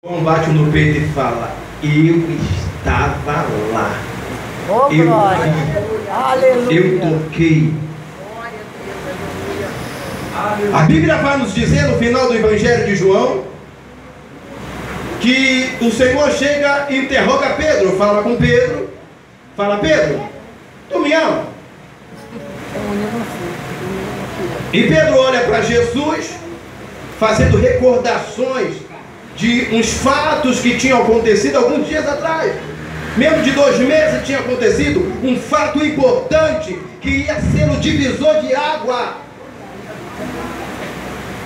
João bate no peito e fala: eu estava lá. Oh, Eu glória. Aleluia. Eu toquei. A Bíblia vai nos dizer no final do Evangelho de João que o Senhor chega e interroga Pedro, fala com Pedro, fala: Pedro, tu me ama? E Pedro olha para Jesus, fazendo recordações de uns fatos que tinham acontecido alguns dias atrás. Menos de 2 meses tinha acontecido um fato importante que ia ser o divisor de água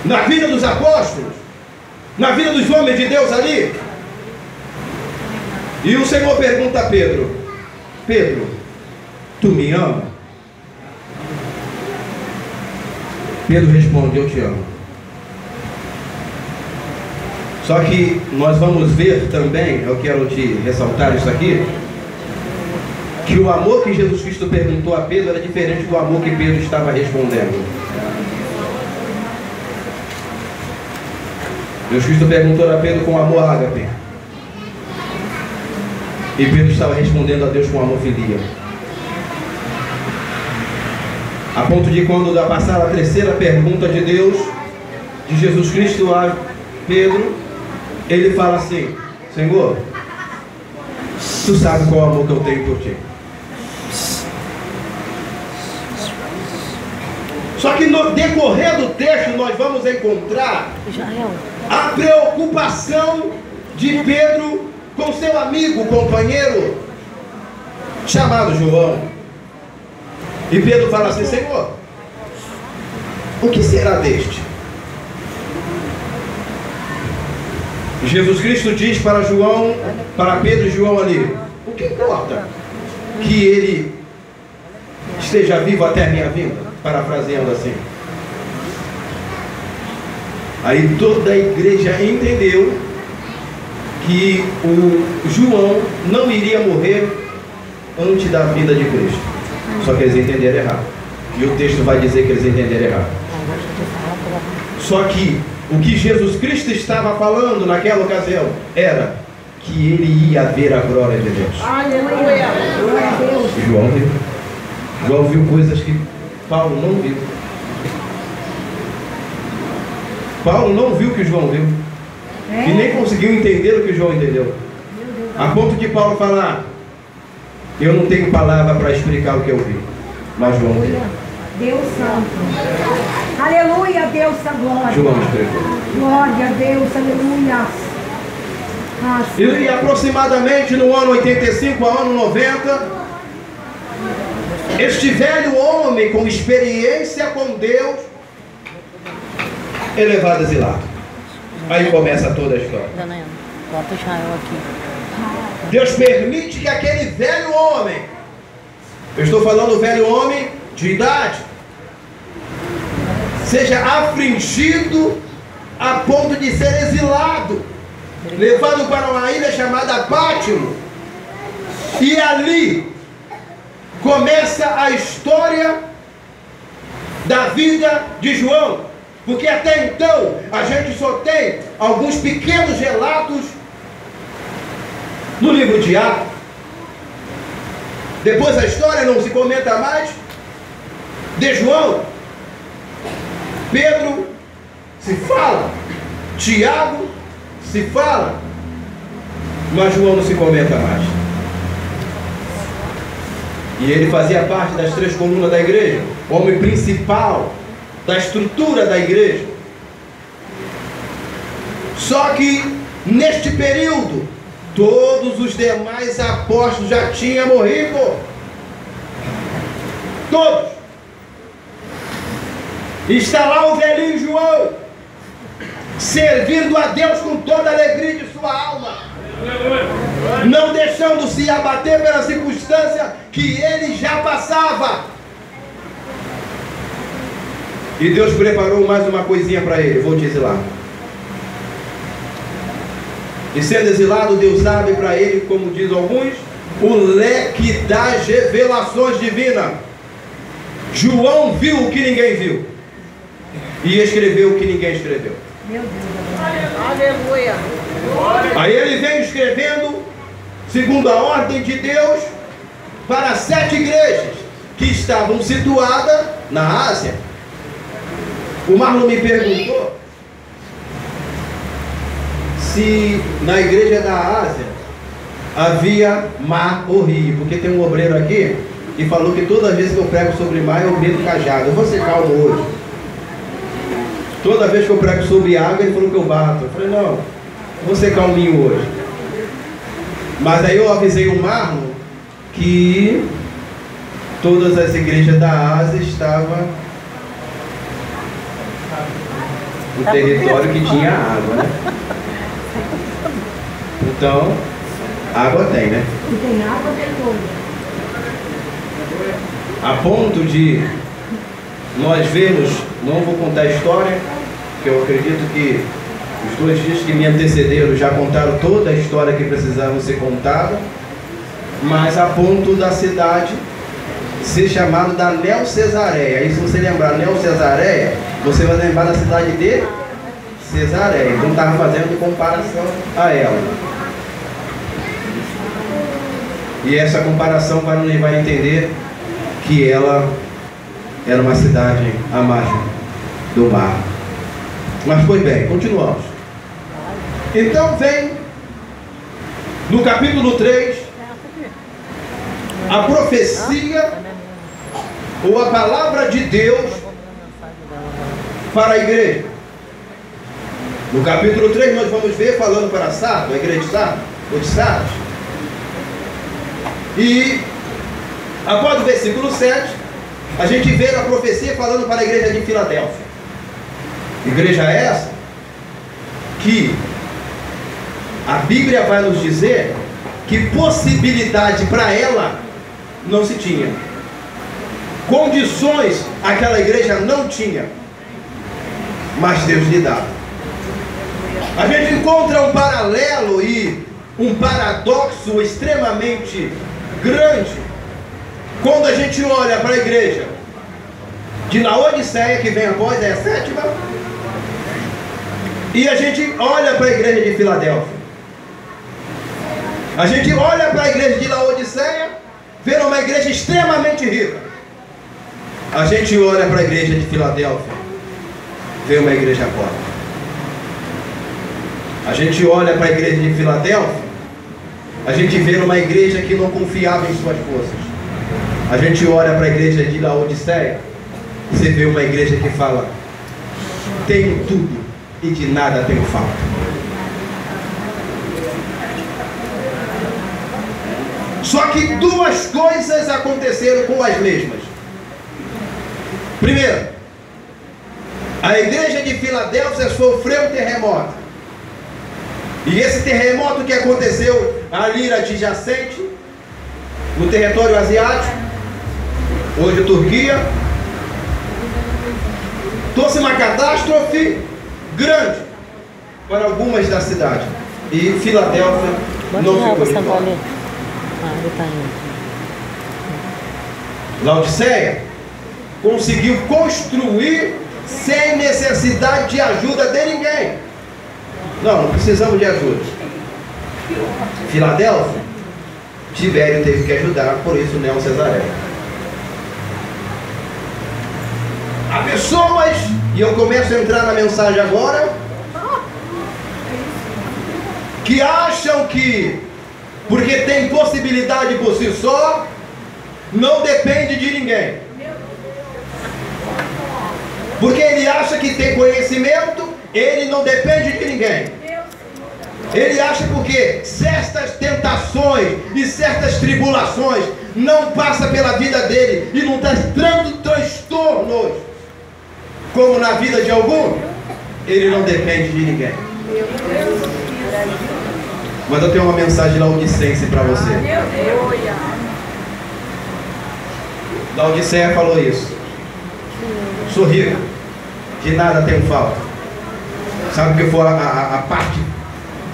na vida dos apóstolos, na vida dos homens de Deus ali. E o Senhor pergunta a Pedro: Pedro, tu me ama? Pedro responde: eu te amo. Só que nós vamos ver também, eu quero te ressaltar isso aqui, que o amor que Jesus Cristo perguntou a Pedro era diferente do amor que Pedro estava respondendo. Jesus Cristo perguntou a Pedro com amor ágape, e Pedro estava respondendo a Deus com amor filia. A ponto de quando passar a terceira pergunta de Deus, de Jesus Cristo a Pedro, ele fala assim: Senhor, tu sabes qual é o amor que eu tenho por ti. Só que no decorrer do texto nós vamos encontrar a preocupação de Pedro com seu amigo, companheiro, chamado João. E Pedro fala assim: Senhor, o que será deste? Jesus Cristo diz para João, para Pedro e João ali: o que importa que ele esteja vivo até a minha vinda? Parafraseando assim. Aí toda a igreja entendeu que o João não iria morrer antes da vinda de Cristo. Só que eles entenderam errado. E o texto vai dizer que eles entenderam errado. Só que o que Jesus Cristo estava falando naquela ocasião era que ele ia ver a glória de Deus. Aleluia. João viu. João viu coisas que Paulo não viu. Paulo não viu o que João viu. E nem conseguiu entender o que João entendeu. A ponto de Paulo falar: eu não tenho palavra para explicar o que eu vi, mas João viu. Deus Santo. Aleluia, Deus Santo. Glória. João escreveu. Glória a Deus, aleluia. E aproximadamente no ano 85 ao ano 90, este velho homem com experiência com Deus é levado a exilado. Aí começa toda a história. Bota o Israel aqui. Deus permite que aquele velho homem, eu estou falando velho homem de idade, seja afligido a ponto de ser exilado, levado para uma ilha chamada Pátimo. E ali começa a história da vida de João, porque até então a gente só tem alguns pequenos relatos no livro de Atos. Depois a história não se comenta mais de João. Pedro se fala, Tiago se fala, mas João não se comenta mais. E ele fazia parte das 3 colunas da igreja, homem principal da estrutura da igreja. Só que neste período todos os demais apóstolos já tinham morrido. Todos. Está lá o velhinho João, servindo a Deus com toda a alegria de sua alma, não deixando se abater pela circunstância que ele já passava. E Deus preparou mais uma coisinha para ele: vou te exilar. E sendo exilado, Deus abre para ele, como diz alguns, o leque das revelações divinas. João viu o que ninguém viu e escreveu o que ninguém escreveu. Meu Deus. Aleluia. Aí ele vem escrevendo, segundo a ordem de Deus, para 7 igrejas que estavam situadas na Ásia. O Marlon me perguntou se na igreja da Ásia havia mar ou rio, porque tem um obreiro aqui que falou que toda vez que eu prego sobre mar eu meto cajado. Eu vou ser calmo hoje. Toda vez que eu prego sobre água ele falou que eu bato. Eu falei, não, eu vou ser calminho hoje. Mas aí eu avisei o Marlon que todas as igrejas da Ásia estavam no território que tinha água, né? Então, água tem, né? E tem água, tem tudo. A ponto de nós vermos, não vou contar a história, porque eu acredito que os 2 dias que me antecederam já contaram toda a história que precisava ser contada, mas a ponto da cidade ser chamada da Neo-Cesareia. E se você lembrar Neo-Cesareia, você vai lembrar da cidade de Cesareia. Então estava fazendo comparação a ela. E essa comparação vai nos levar a entender que ela era uma cidade à margem do mar. Mas pois bem, continuamos. Então vem no capítulo 3 a profecia ou a palavra de Deus para a igreja. No capítulo 3 nós vamos ver falando para Sardo, a igreja de Sardo, ou de Sardes. E após o versículo 7, a gente vê a profecia falando para a igreja de Filadélfia. Igreja essa que a Bíblia vai nos dizer que possibilidade para ela não se tinha. Condições aquela igreja não tinha, mas Deus lhe dava. A gente encontra um paralelo e um paradoxo extremamente grande quando a gente olha para a igreja de Laodiceia, que vem após, é a 7ª, e a gente olha para a igreja de Filadélfia. A gente olha para a igreja de Laodiceia, vê uma igreja extremamente rica. A gente olha para a igreja de Filadélfia, vê uma igreja pobre. A gente olha para a igreja de Filadélfia, a gente vê uma igreja que não confiava em suas forças. A gente olha para a igreja de Laodiceia, você vê uma igreja que fala: tenho tudo e de nada tenho falta. Só que 2 coisas aconteceram com as mesmas. Primeiro, a igreja de Filadélfia sofreu um terremoto. E esse terremoto que aconteceu ali adjacente, no território asiático, hoje Turquia, trouxe uma catástrofe grande para algumas da cidade. E Filadélfia não ficou de fora. Laodiceia conseguiu construir sem necessidade de ajuda de ninguém. Não precisamos de ajuda. Filadélfia, Tibério teve que ajudar, por isso Neo-Cesareia. Há pessoas, e eu começo a entrar na mensagem agora, que acham que, porque tem possibilidade por si só, não depende de ninguém. Porque ele acha que tem conhecimento, ele não depende de ninguém. Ele acha porque certas tentações e certas tribulações não passam pela vida dele e não traz tanto transtornos como na vida de algum, ele não depende de ninguém. Mas eu tenho uma mensagem laodicense para você. Laodiceia falou isso: sou rico, de nada tenho falta. Sabe o que foi a parte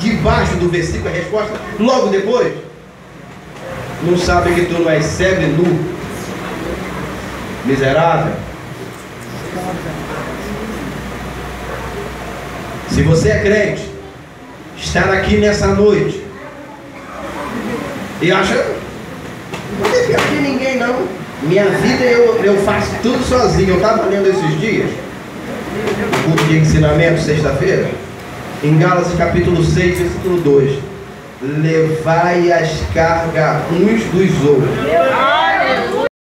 de baixo do versículo, a resposta logo depois? Não sabe que tu não és cego e nu, miserável? Se você é crente, estar aqui nessa noite e acha, não dependo de ninguém não, minha vida eu faço tudo sozinho. Eu estava lendo esses dias o culto de ensinamento, sexta-feira, em Gálatas capítulo 6, versículo 2: levai as cargas uns dos outros.